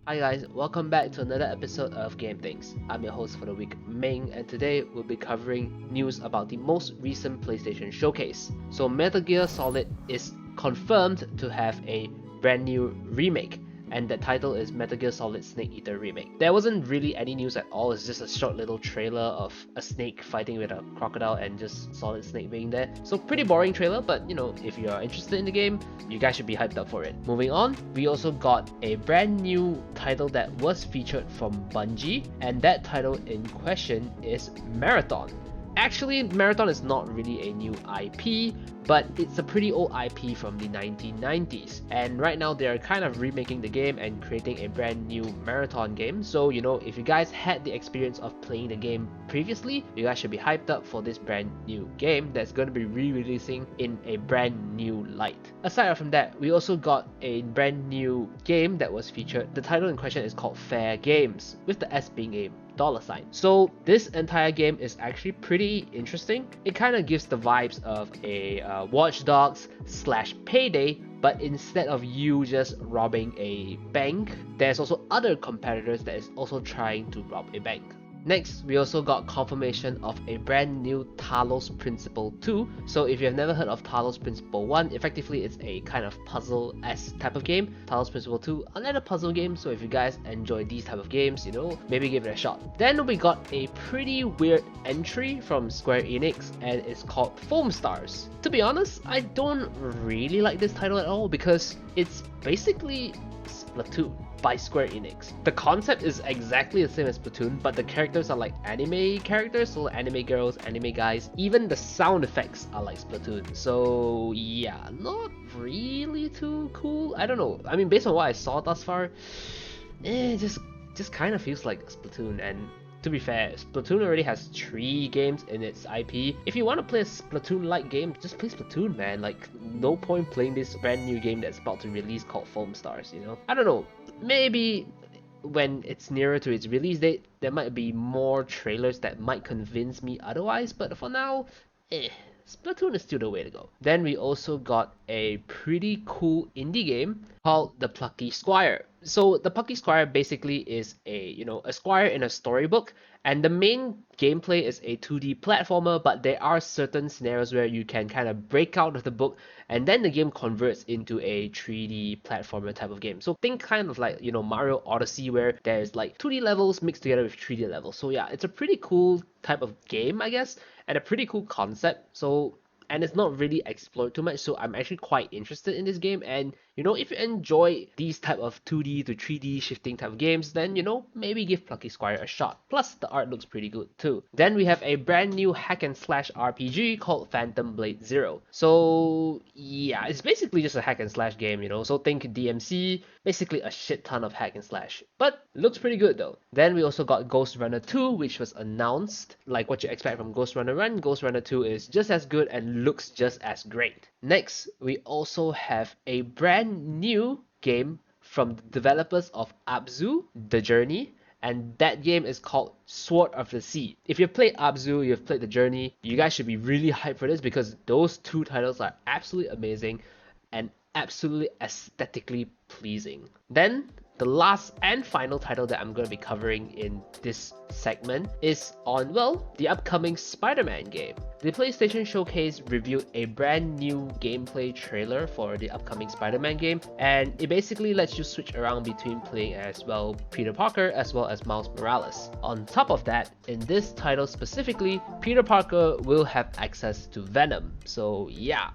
Hi guys, welcome back to another episode of Game Things. I'm your host for the week, Ming, and today we'll be covering news about the most recent PlayStation showcase. So Metal Gear Solid is confirmed to have a brand new remake, and the title is Metal Gear Solid Snake Eater Remake. There wasn't really any news at all, it's just a short little trailer of a snake fighting with a crocodile and just Solid Snake being there. So pretty boring trailer, but if you're interested in the game, you guys should be hyped up for it. Moving on, we also got a brand new title that was featured from Bungie, and that title in question is Marathon. Actually, Marathon is not really a new IP, but it's a pretty old IP from the 1990s. And right now they're kind of remaking the game and creating a brand new Marathon game. So, if you guys had the experience of playing the game previously, you guys should be hyped up for this brand new game that's going to be re-releasing in a brand new light. Aside from that, we also got a brand new game that was featured. The title in question is called Fair Games, with the S being a $sign. So this entire game is actually pretty interesting. It kind of gives the vibes of a Watch Dogs / Payday, but instead of you just robbing a bank, there's also other competitors that is also trying to rob a bank. Next, we also got confirmation of a brand new Talos Principle 2. So if you have never heard of Talos Principle 1, effectively it's a kind of puzzle-esque type of game. Talos Principle 2, another puzzle game, so if you guys enjoy these type of games, maybe give it a shot. Then we got a pretty weird entry from Square Enix, and it's called Foam Stars. To be honest, I don't really like this title at all because it's basically Splatoon by Square Enix. The concept is exactly the same as Splatoon, but the characters are like anime characters, so anime girls, anime guys. Even the sound effects are like Splatoon. So yeah, not really too cool. I don't know. I mean, based on what I saw thus far, just kind of feels like Splatoon. And to be fair, Splatoon already has 3 games in its IP. If you want to play a Splatoon-like game, just play Splatoon, man. Like, no point playing this brand new game that's about to release called Foam Stars, I don't know. Maybe when it's nearer to its release date, there might be more trailers that might convince me otherwise, but for now, Splatoon is still the way to go. Then we also got a pretty cool indie game called The Plucky Squire. So the Plucky Squire basically is a squire in a storybook, and the main gameplay is a 2D platformer, but there are certain scenarios where you can kind of break out of the book and then the game converts into a 3D platformer type of game. So think kind of like, Mario Odyssey, where there's like 2D levels mixed together with 3D levels. So yeah, it's a pretty cool type of game, I guess, and a pretty cool concept. And it's not really explored too much, so I'm actually quite interested in this game. And if you enjoy these type of 2D to 3D shifting type of games, then maybe give Plucky Squire a shot. Plus the art looks pretty good too. Then we have a brand new hack and slash RPG called Phantom Blade Zero. So yeah, it's basically just a hack and slash game, so think DMC, basically a shit ton of hack and slash, but it looks pretty good though. Then we also got Ghost Runner 2, which was announced. Like what you expect from Ghost Runner 1, Ghost Runner 2 is just as good and looks just as great. Next, we also have a brand new game from the developers of Abzu, The Journey, and that game is called Sword of the Sea. If you've played Abzu, you've played The Journey, you guys should be really hyped for this because those 2 titles are absolutely amazing and absolutely aesthetically pleasing. Then the last and final title that I'm going to be covering in this segment is on, the upcoming Spider-Man game. The PlayStation Showcase revealed a brand new gameplay trailer for the upcoming Spider-Man game, and it basically lets you switch around between playing as Peter Parker as well as Miles Morales. On top of that, in this title specifically, Peter Parker will have access to Venom. So yeah,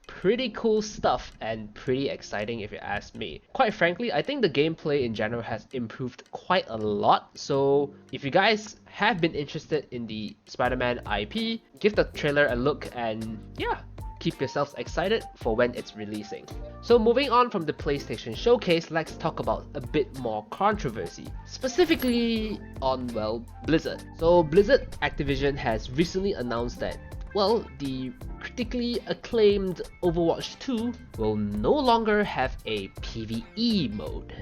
pretty cool stuff and pretty exciting if you ask me. Quite frankly, I think the gameplay in general has improved quite a lot, so if you guys have been interested in the Spider-Man IP, give the trailer a look and yeah, keep yourselves excited for when it's releasing. So moving on from the PlayStation Showcase, let's talk about a bit more controversy, specifically on, Blizzard. So Blizzard Activision has recently announced that the critically acclaimed Overwatch 2 will no longer have a PvE mode.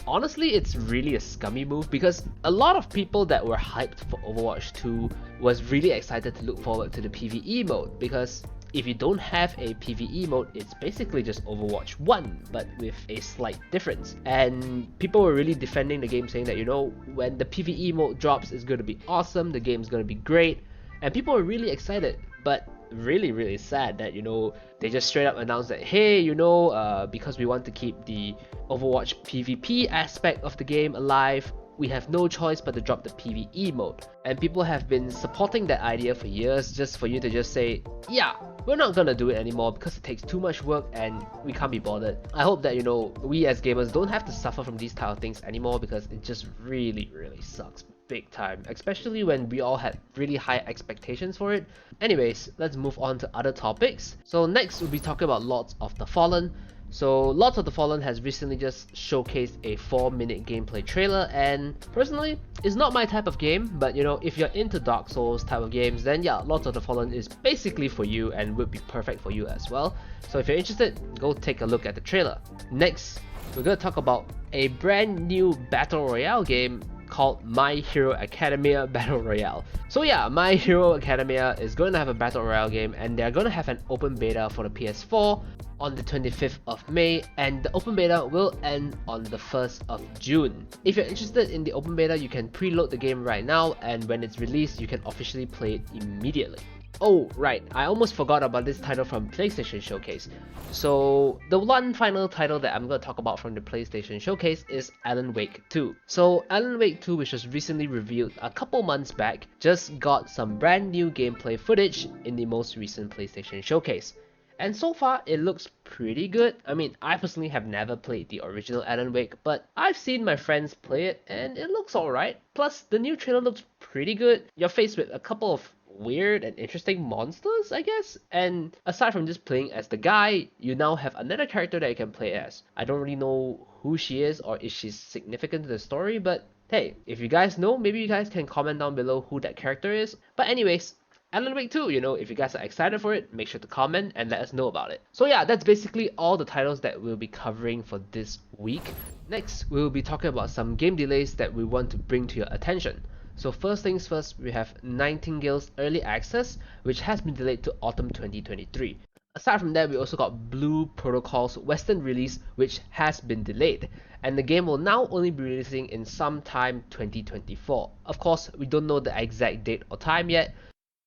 Honestly, it's really a scummy move because a lot of people that were hyped for Overwatch 2 was really excited to look forward to the PvE mode because if you don't have a PvE mode, it's basically just Overwatch 1, but with a slight difference. And people were really defending the game, saying that, you know, when the PvE mode drops, it's going to be awesome, the game's going to be great, and people were really excited. But really sad that, you know, they just straight up announced that, hey, you know, because we want to keep the Overwatch PvP aspect of the game alive, we have no choice but to drop the PvE mode. And people have been supporting that idea for years, just for you to just say, yeah, we're not gonna do it anymore because it takes too much work and we can't be bothered. I hope that, you know, we as gamers don't have to suffer from these type of things anymore, because it just really sucks big time, especially when we all had really high expectations for it. Anyways, let's move on to other topics. So next we'll be talking about Lords of the Fallen. So Lords of the Fallen has recently just showcased a 4-minute gameplay trailer, and personally, it's not my type of game, but you know, if you're into Dark Souls type of games, then yeah, Lords of the Fallen is basically for you and would be perfect for you as well. So if you're interested, go take a look at the trailer. Next, we're gonna talk about a brand new Battle Royale game called My Hero Academia Battle Royale. So yeah, My Hero Academia is going to have a Battle Royale game, and they're going to have an open beta for the PS4 on the 25th of May, and the open beta will end on the 1st of June. If you're interested in the open beta, you can preload the game right now, and when it's released, you can officially play it immediately. Oh right, I almost forgot about this title from PlayStation Showcase. So the one final title that I'm going to talk about from the PlayStation Showcase is Alan Wake 2. So Alan Wake 2, which was recently revealed a couple months back, just got some brand new gameplay footage in the most recent PlayStation Showcase. And so far, it looks pretty good. I mean, I personally have never played the original Alan Wake, but I've seen my friends play it and it looks alright. Plus, the new trailer looks pretty good. You're faced with a couple of weird and interesting monsters, I guess. And aside from just playing as the guy, you now have another character that you can play as. I don't really know who she is or if she's significant to the story, but hey, if you guys know, maybe you guys can comment down below who that character is. But anyways, Alan Wake 2, you know, if you guys are excited for it, make sure to comment and let us know about it. So yeah, that's basically all the titles that we'll be covering for this week. Next, we'll be talking about some game delays that we want to bring to your attention. So first things first, we have Nightingale's early access, which has been delayed to autumn 2023. Aside from that, we also got Blue Protocol's Western release, which has been delayed, and the game will now only be releasing in sometime 2024. Of course, we don't know the exact date or time yet,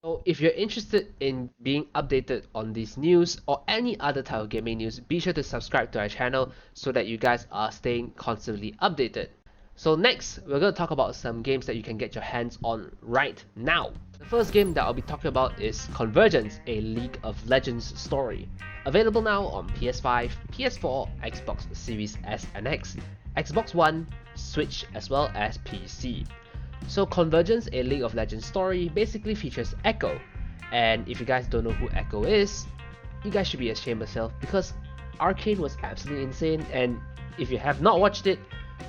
so if you're interested in being updated on these news or any other type of gaming news, be sure to subscribe to our channel so that you guys are staying constantly updated. So next, we're going to talk about some games that you can get your hands on right now. The first game that I'll be talking about is Convergence, a League of Legends story. Available now on PS5, PS4, Xbox Series S and X, Xbox One, Switch, as well as PC. So Convergence, a League of Legends story basically features Echo. And if you guys don't know who Echo is, you guys should be ashamed of yourself, because Arcane was absolutely insane, and if you have not watched it,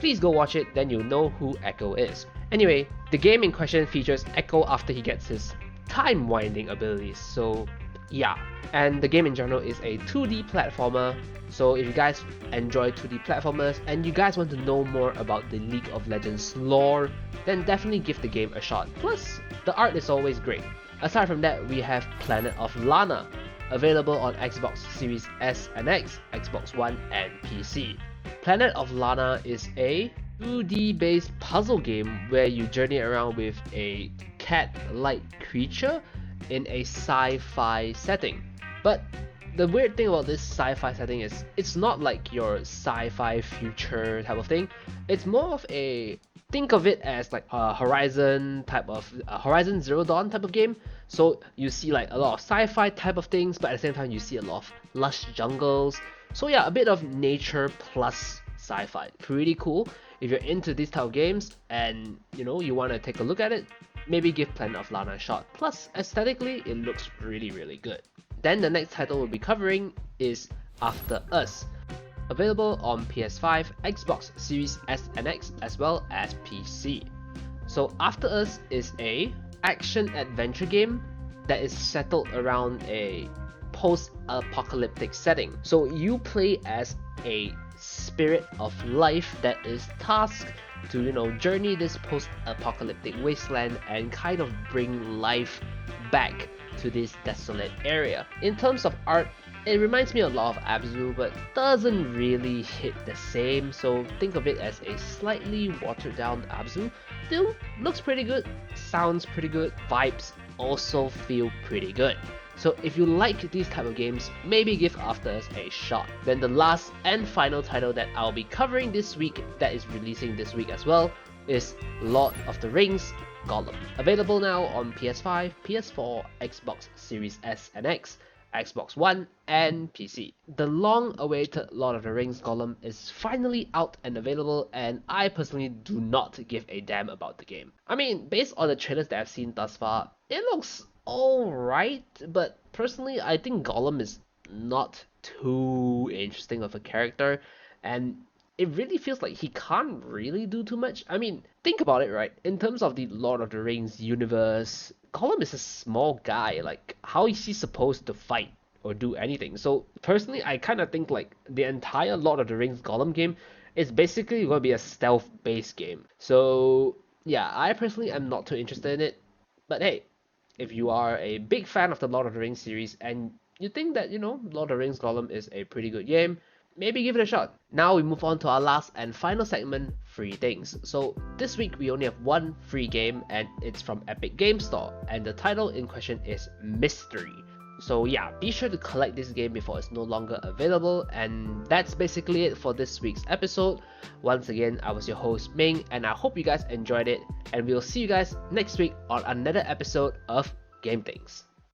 please go watch it, then you'll know who Echo is. Anyway, the game in question features Echo after he gets his time winding abilities, so yeah. And the game in general is a 2D platformer, so if you guys enjoy 2D platformers and you guys want to know more about the League of Legends lore, then definitely give the game a shot. Plus, the art is always great. Aside from that, we have Planet of Lana, available on Xbox Series S and X, Xbox One and PC. Planet of Lana is a 2D based puzzle game where you journey around with a cat-like creature in a sci-fi setting. But the weird thing about this sci-fi setting is it's not like your sci-fi future type of thing. It's more of a, think of it as like a Horizon type of Horizon Zero Dawn type of game. So you see like a lot of sci-fi type of things, but at the same time you see a lot of lush jungles. So yeah, a bit of nature plus sci-fi. Pretty cool. If you're into these type of games and you know you want to take a look at it, maybe give Planet of Lana a shot. Plus, aesthetically, it looks really good. Then the next title we'll be covering is After Us, available on PS5, Xbox Series S and X, as well as PC. So After Us is a action-adventure game that is settled around a post-apocalyptic setting. So you play as a spirit of life that is tasked to, journey this post-apocalyptic wasteland and kind of bring life back to this desolate area. In terms of art, it reminds me a lot of Abzu, but doesn't really hit the same, so think of it as a slightly watered down Abzu. Still looks pretty good, sounds pretty good, vibes also feel pretty good. So if you like these type of games, maybe give After Us a shot. Then the last and final title that I'll be covering this week, that is releasing this week as well, is Lord of the Rings Gollum. Available now on PS5, PS4, Xbox Series S and X, Xbox One, and PC. The long-awaited Lord of the Rings Gollum is finally out and available, and I personally do not give a damn about the game. I mean, based on the trailers that I've seen thus far, it looks alright, but personally I think Gollum is not too interesting of a character, and it really feels like he can't really do too much. I mean, think about it, right? In terms of the Lord of the Rings universe, Gollum is a small guy. Like, how is he supposed to fight or do anything? So personally, I kind of think like the entire Lord of the Rings Gollum game is basically going to be a stealth-based game. So yeah, I personally am not too interested in it. But hey, if you are a big fan of the Lord of the Rings series and you think that, Lord of the Rings Gollum is a pretty good game, maybe give it a shot. Now we move on to our last and final segment, free things. So this week we only have one free game, and it's from Epic Games Store, and the title in question is Mystery. So yeah, be sure to collect this game before it's no longer available, and that's basically it for this week's episode. Once again, I was your host Ming, and I hope you guys enjoyed it, and we'll see you guys next week on another episode of Game Things.